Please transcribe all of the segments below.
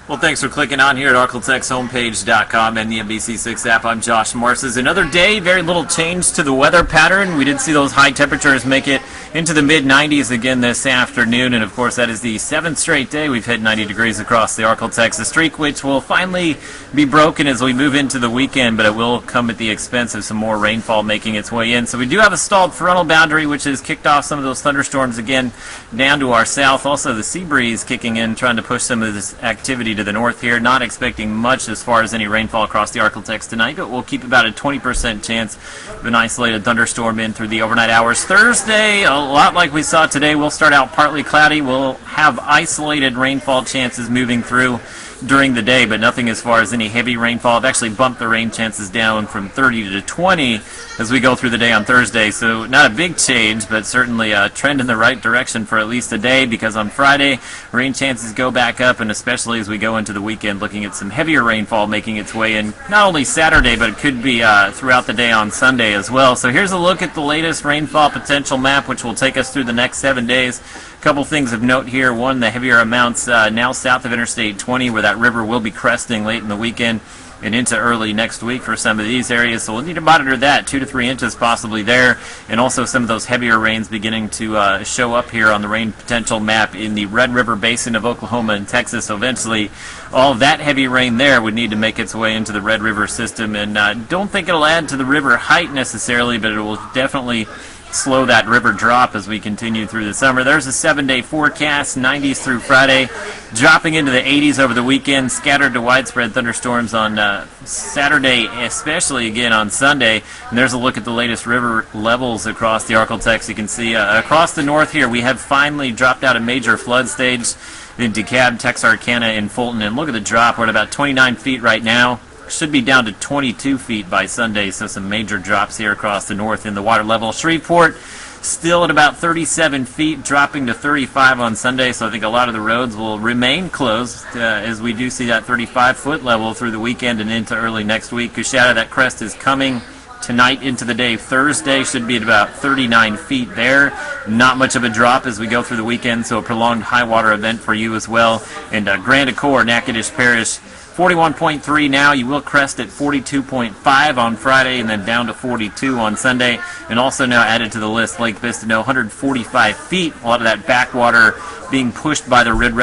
Well, thanks for clicking on here at arklatexhomepage.com and the NBC6 app. I'm Josh Marces. Another day, very little change to the weather pattern. We did see those high temperatures make it into the mid-90s again this afternoon, and of course that is the 7th straight day we've hit 90 degrees across the Arklatex, a streak which will finally be broken as we move into the weekend, but it will come at the expense of some more rainfall making its way in. So we do have a stalled frontal boundary which has kicked off some of those thunderstorms again down to our south. Also the sea breeze kicking in, trying to push some of this activity to the north here. Not expecting much as far as any rainfall across the Arklatex tonight, but we'll keep about a 20% chance of an isolated thunderstorm in through the overnight hours. Thursday, a lot like we saw today, we'll start out partly cloudy. We'll have isolated rainfall chances moving through during the day, but nothing as far as any heavy rainfall. I've actually bumped the rain chances down from 30 to 20 as we go through the day on Thursday, so not a big change, but certainly a trend in the right direction for at least a day, because on Friday rain chances go back up, and especially as we go into the weekend, looking at some heavier rainfall making its way in not only Saturday, but it could be throughout the day on Sunday as well. So here's a look at the latest rainfall potential map, which will take us through the next 7 days. A couple things of note here. One, the heavier amounts now south of Interstate 20, where that river will be cresting late in the weekend and into early next week for some of these areas. So we'll need to monitor that, 2 to 3 inches possibly there, and also some of those heavier rains beginning to show up here on the rain potential map in the Red River Basin of Oklahoma and Texas. So eventually all of that heavy rain there would need to make its way into the Red River system, and don't think it'll add to the river height necessarily, but it will definitely slow that river drop as we continue through the summer. There's a 7-day forecast, 90s through Friday, dropping into the 80s over the weekend, scattered to widespread thunderstorms on Saturday, especially again on Sunday. And there's a look at the latest river levels across the Arklatex. You can see across the north here we have finally dropped out a major flood stage in DeKalb, Texarkana, and Fulton. And look at the drop. We're at about 29 feet right now. Should be down to 22 feet by Sunday, so some major drops here across the north in the water level. Shreveport still at about 37 feet, dropping to 35 on Sunday, so I think a lot of the roads will remain closed as we do see that 35-foot level through the weekend and into early next week. Coushatta, that crest is coming tonight into the day. Thursday should be at about 39 feet there. Not much of a drop as we go through the weekend, so a prolonged high water event for you as well. And Grand Ecore, Natchitoches Parish, 41.3 now. You will crest at 42.5 on Friday and then down to 42 on Sunday. And also now added to the list, Lake Vistano, 145 feet. A lot of that backwater being pushed by the Red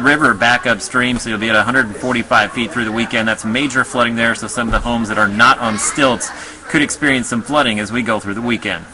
River back upstream, so you'll be at 145 feet through the weekend. That's major flooding there, so some of the homes that are not on stilts could experience some flooding as we go through the weekend.